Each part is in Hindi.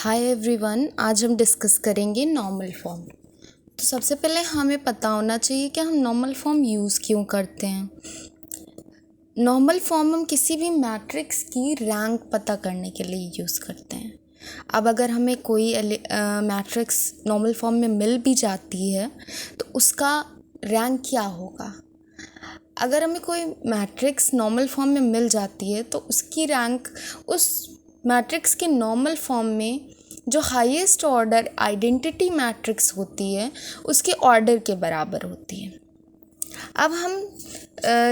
हाय एवरीवन, आज हम डिस्कस करेंगे नॉर्मल फॉर्म। तो सबसे पहले हमें पता होना चाहिए कि हम नॉर्मल फॉर्म यूज़ क्यों करते हैं। नॉर्मल फॉर्म हम किसी भी मैट्रिक्स की रैंक पता करने के लिए यूज़ करते हैं। अब अगर हमें कोई मैट्रिक्स नॉर्मल फॉर्म में मिल भी जाती है तो उसका रैंक क्या होगा। अगर हमें कोई मैट्रिक्स नॉर्मल फॉर्म में मिल जाती है तो उसकी रैंक उस मैट्रिक्स के नॉर्मल फॉर्म में जो हाईएस्ट ऑर्डर आइडेंटिटी मैट्रिक्स होती है उसके ऑर्डर के बराबर होती है। अब हम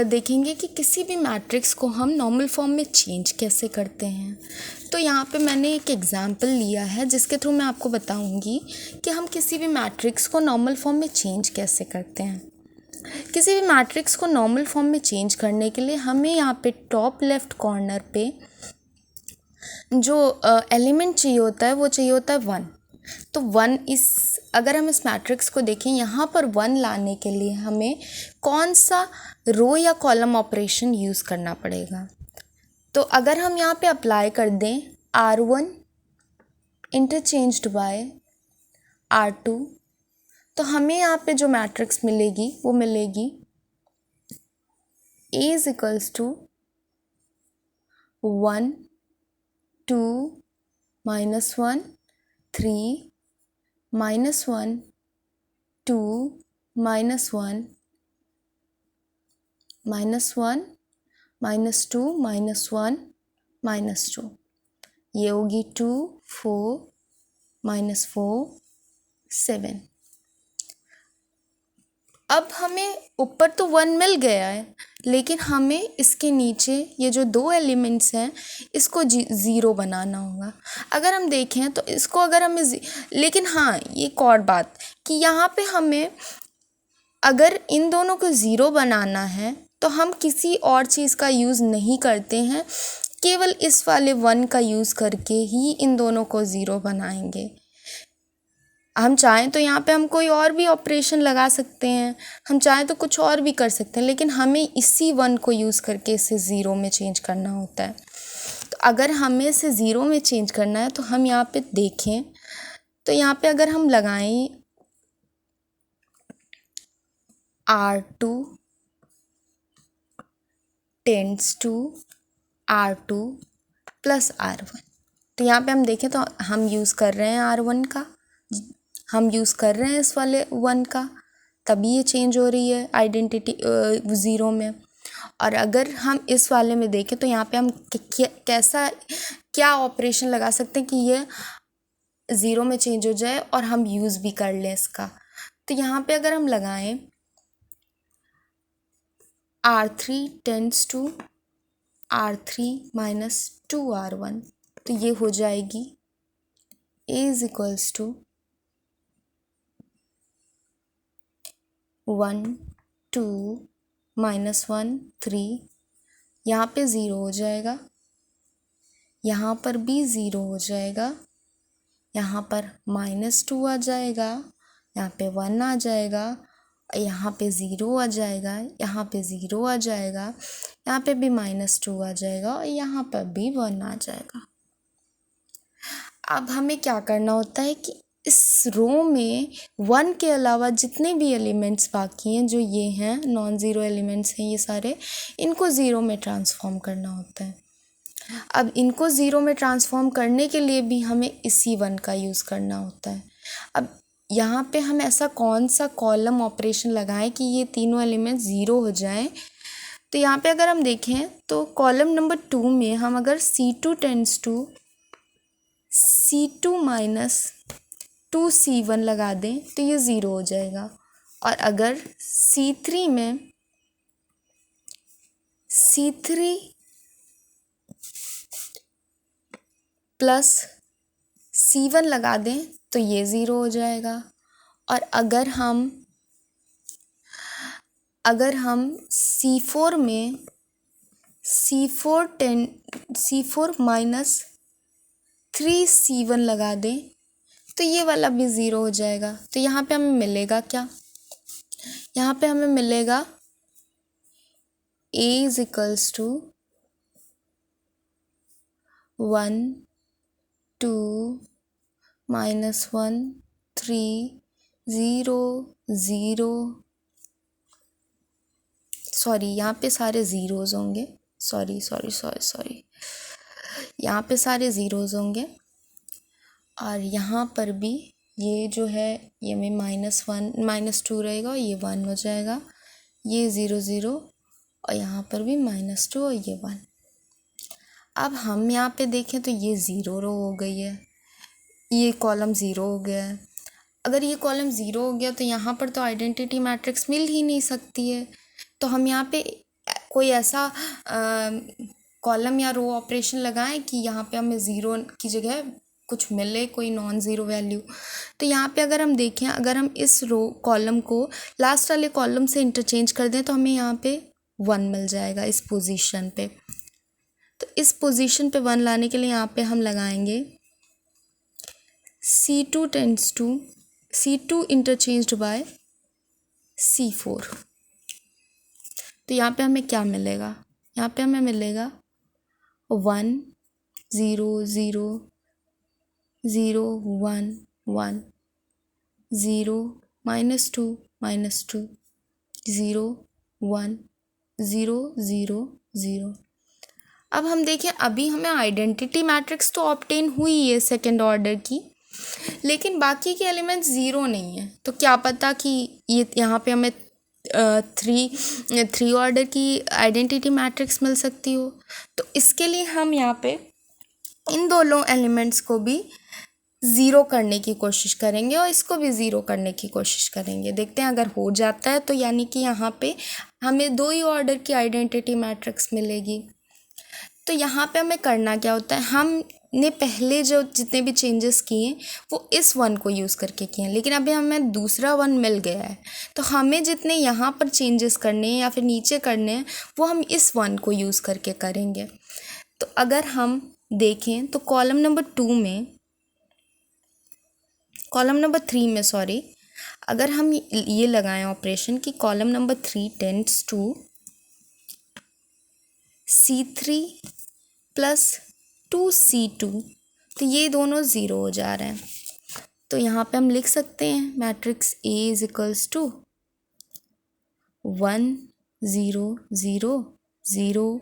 देखेंगे कि किसी भी मैट्रिक्स को हम नॉर्मल फॉर्म में चेंज कैसे करते हैं। तो यहाँ पे मैंने एक एग्जांपल लिया है जिसके थ्रू मैं आपको बताऊँगी कि हम किसी भी मैट्रिक्स को नॉर्मल फॉर्म में चेंज कैसे करते हैं। किसी भी मैट्रिक्स को नॉर्मल फॉर्म में चेंज करने के लिए हमें यहाँ पे टॉप लेफ्ट कॉर्नर पे जो एलिमेंट चाहिए होता है वो चाहिए होता है 1। तो 1 अगर हम इस मैट्रिक्स को देखें, यहाँ पर 1 लाने के लिए हमें कौन सा रो या कॉलम ऑपरेशन यूज़ करना पड़ेगा। तो अगर हम यहाँ पे अप्लाई कर दें R1 इंटरचेंज्ड बाय R2, तो हमें यहाँ पे जो मैट्रिक्स मिलेगी वो मिलेगी A इज इक्वल्स टू 1 2 -1 3 -1 2 -1 -1 -2 -1 -2, ये होगी 2 4 -4 7। अब हमें ऊपर तो 1 मिल गया है, लेकिन हमें इसके नीचे ये जो दो एलिमेंट्स हैं इसको 0 बनाना होगा। अगर हम देखें तो इसको अगर हमें लेकिन हाँ, ये एक और बात कि यहाँ पे हमें अगर इन दोनों को 0 बनाना है तो हम किसी और चीज़ का यूज़ नहीं करते हैं, केवल इस वाले 1 का यूज़ करके ही इन दोनों को 0 बनाएंगे। हम चाहें तो यहाँ पे हम कोई और भी ऑपरेशन लगा सकते हैं, हम चाहें तो कुछ और भी कर सकते हैं, लेकिन हमें इसी 1 को यूज़ करके इसे 0 में चेंज करना होता है। तो अगर हमें इसे 0 में चेंज करना है तो हम यहाँ पे देखें तो यहाँ पे अगर हम लगाएं R2 tends to R2 plus R1, तो यहाँ पे हम देखें तो हम यूज़ कर रहे हैं R1 का, हम यूज़ कर रहे हैं इस वाले 1 का, तभी ये चेंज हो रही है आइडेंटिटी 0 में। और अगर हम इस वाले में देखें तो यहाँ पे हम क्या ऑपरेशन लगा सकते हैं कि ये 0 में चेंज हो जाए और हम यूज़ भी कर लें इसका। तो यहाँ पे अगर हम लगाएं R3 tends to R3 -2 R1, तो ये हो जाएगी A इज इक्वल्स टू 1 2 -1 3, यहाँ पे 0 हो जाएगा, यहाँ पर भी 0 हो जाएगा, यहाँ पर -2 आ जाएगा, यहाँ पे 1 आ जाएगा, यहाँ पे 0 आ जाएगा, यहाँ पे 0 आ जाएगा, यहाँ पे भी -2 आ जाएगा और यहाँ पर भी 1 आ जाएगा। अब हमें क्या करना होता है कि इस रो में 1 के अलावा जितने भी एलिमेंट्स बाकी हैं, जो ये हैं नॉन ज़ीरो एलिमेंट्स हैं ये सारे, इनको 0 में ट्रांसफॉर्म करना होता है। अब इनको 0 में ट्रांसफॉर्म करने के लिए भी हमें इसी 1 का यूज़ करना होता है। अब यहाँ पे हम ऐसा कौन सा कॉलम ऑपरेशन लगाएं कि ये तीनों एलिमेंट 0 हो जाएं। तो यहाँ पे अगर हम देखें तो कॉलम नंबर 2 में हम अगर C2 tends to C2 -2 C1 लगा दें तो ये 0 हो जाएगा। और अगर C3 में C3 प्लस C1 लगा दें तो ये 0 हो जाएगा। और अगर हम C4 में C4 -3 C1 लगा दें तो ये वाला भी 0 हो जाएगा। तो यहाँ पे हमें मिलेगा क्या, यहाँ पे हमें मिलेगा A is equals to 1 2 -1 3 0 0, sorry यहाँ पे सारे ज़ीरोज़ होंगे, सॉरी, यहाँ पे सारे ज़ीरोज़ होंगे। और यहाँ पर भी ये जो है ये में -1 -2 रहेगा और ये 1 हो जाएगा, ये 0 0 और यहाँ पर भी -2 और ये 1। अब हम यहाँ पे देखें तो ये 0 रो हो गई है, ये कॉलम 0 हो गया है। अगर ये कॉलम 0 हो गया तो यहाँ पर तो आइडेंटिटी मैट्रिक्स मिल ही नहीं सकती है। तो हम यहाँ पे कोई ऐसा कॉलम या रो ऑपरेशन लगाएं कि यहाँ पे हमें 0 की जगह कुछ मिले, कोई नॉन ज़ीरो वैल्यू। तो यहाँ पे अगर हम देखें, अगर हम इस रो कॉलम को लास्ट वाले कॉलम से इंटरचेंज कर दें तो हमें यहाँ पे 1 मिल जाएगा इस पोजीशन पे। तो इस पोजीशन पे 1 लाने के लिए यहाँ पे हम लगाएंगे C2 इंटरचेंज्ड बाय C4। तो यहाँ पे हमें क्या मिलेगा, यहाँ पे हमें मिलेगा 1 0 0 0 1 1 0 -2 -2 0 1 0 0 0। अब हम देखें, अभी हमें आइडेंटिटी मैट्रिक्स तो ऑब्टेन हुई है सेकेंड ऑर्डर की, लेकिन बाकी के एलिमेंट्स 0 नहीं है। तो क्या पता कि ये यहाँ पे हमें थ्री ऑर्डर की आइडेंटिटी मैट्रिक्स मिल सकती हो। तो इसके लिए हम यहाँ पे इन दोनों एलिमेंट्स को भी 0 करने की कोशिश करेंगे और इसको भी 0 करने की कोशिश करेंगे। देखते हैं अगर हो जाता है तो यानी कि यहाँ पे हमें 2 ही ऑर्डर की आइडेंटिटी मैट्रिक्स मिलेगी। तो यहाँ पे हमें करना क्या होता है, हमने पहले जो जितने भी चेंजेस किए वो इस 1 को यूज़ करके किए हैं, लेकिन अभी हमें दूसरा 1 मिल गया है। तो हमें जितने यहाँ पर चेंजेस करने हैं या फिर नीचे करने हैं वो हम इस 1 को यूज़ करके करेंगे। तो अगर हम देखें तो कॉलम नंबर 3 में अगर हम ये लगाएं ऑपरेशन कि column number 3 tends to C3 plus 2C2, तो ये दोनों 0 हो जा रहे हैं। तो यहाँ पे हम लिख सकते हैं matrix A is equals to 1 0 0 0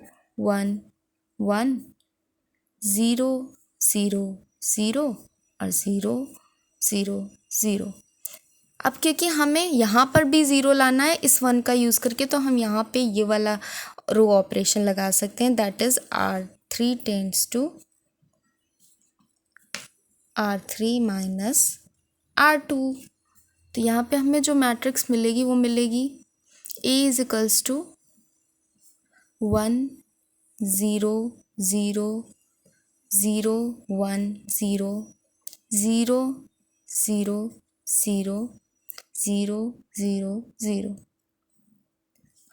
1 1 0 0 0 और 0 0 0। अब क्योंकि हमें यहाँ पर भी 0 लाना है इस 1 का यूज़ करके, तो हम यहाँ पे ये वाला रो ऑपरेशन लगा सकते हैं, that is R3 tends to R3 minus R2। तो यहाँ पे हमें जो मैट्रिक्स मिलेगी वो मिलेगी A इज इक्वल्स टू 1 0 0 0 1 0 0 0 0 0 0 0।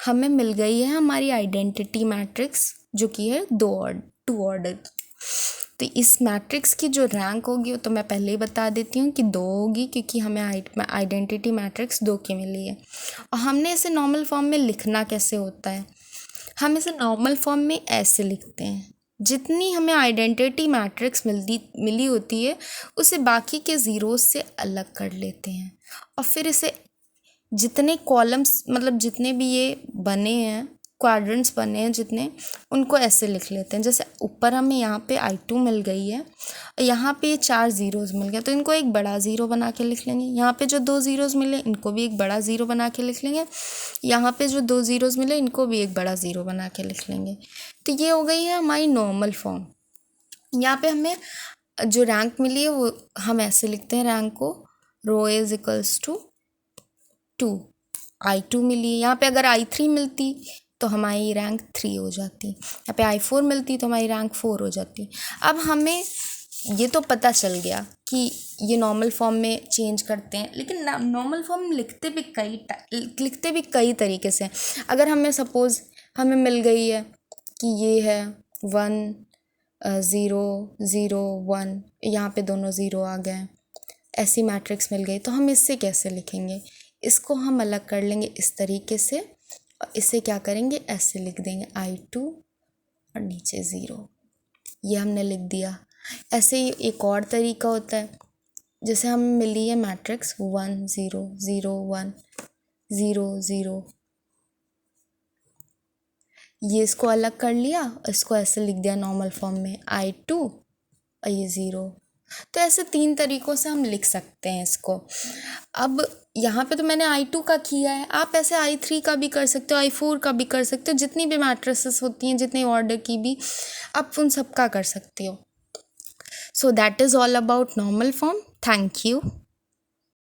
हमें मिल गई है हमारी आइडेंटिटी मैट्रिक्स जो कि है 2 ऑर्डर की। तो इस मैट्रिक्स की जो रैंक होगी वो तो मैं पहले ही बता देती हूँ कि 2 होगी, क्योंकि हमें आइडेंटिटी मैट्रिक्स 2 की मिली है। और हमने इसे नॉर्मल फॉर्म में लिखना कैसे होता है, हम इसे नॉर्मल फॉर्म में ऐसे लिखते हैं, जितनी हमें आइडेंटिटी मैट्रिक्स मिली होती है उसे बाकी के ज़ीरोज़ से अलग कर लेते हैं और फिर इसे जितने कॉलम्स मतलब जितने भी ये बने हैं क्वाड्रेंट्स बने हैं जितने, उनको ऐसे लिख लेते हैं। जैसे ऊपर हमें यहाँ पे I2 मिल गई है और यहाँ पे ये 4 ज़ीरोज़ मिल गया, तो इनको एक बड़ा ज़ीरो बना के लिख लेंगे। यहाँ पे जो 2 ज़ीरोज़ मिले इनको भी एक बड़ा ज़ीरो बना के लिख लेंगे। यहाँ पे जो 2 ज़ीरोज़ मिले इनको भी एक बड़ा ज़ीरो बना के लिख लेंगे। तो ये हो गई है हमारी नॉर्मल फॉर्म। यहाँ पे हमें जो रैंक मिली है वो हम ऐसे लिखते हैं रैंक को, रो इज इक्वल्स टू 2 I2 मिली है। यहाँ पे अगर I3 मिलती तो हमारी रैंक 3 हो जाती, यहाँ पे I4 मिलती तो हमारी रैंक 4 हो जाती। अब हमें ये तो पता चल गया कि ये नॉर्मल फॉर्म में चेंज करते हैं, लेकिन नॉर्मल फॉर्म लिखते भी कई तरीके से। अगर हमें सपोज़ हमें मिल गई है कि ये है 1 0 0 1, यहाँ पे दोनों 0 आ गए, ऐसी मैट्रिक्स मिल गई, तो हम इससे कैसे लिखेंगे, इसको हम अलग कर लेंगे इस तरीके से और इसे क्या करेंगे ऐसे लिख देंगे I2 और नीचे 0, ये हमने लिख दिया। ऐसे ही एक और तरीका होता है जैसे हमें मिली है मैट्रिक्स 1 0 0 1 0 0, ये इसको अलग कर लिया, इसको ऐसे लिख दिया नॉर्मल फॉर्म में I2 और ये 0। तो ऐसे 3 तरीक़ों से हम लिख सकते हैं इसको। अब यहाँ पे तो मैंने I2 का किया है, आप ऐसे I3 का भी कर सकते हो, I4 का भी कर सकते हो, जितनी भी मैट्रिसेस होती हैं, जितने ऑर्डर की भी, आप उन सब का कर सकते हो। So that is all about normal form. Thank you.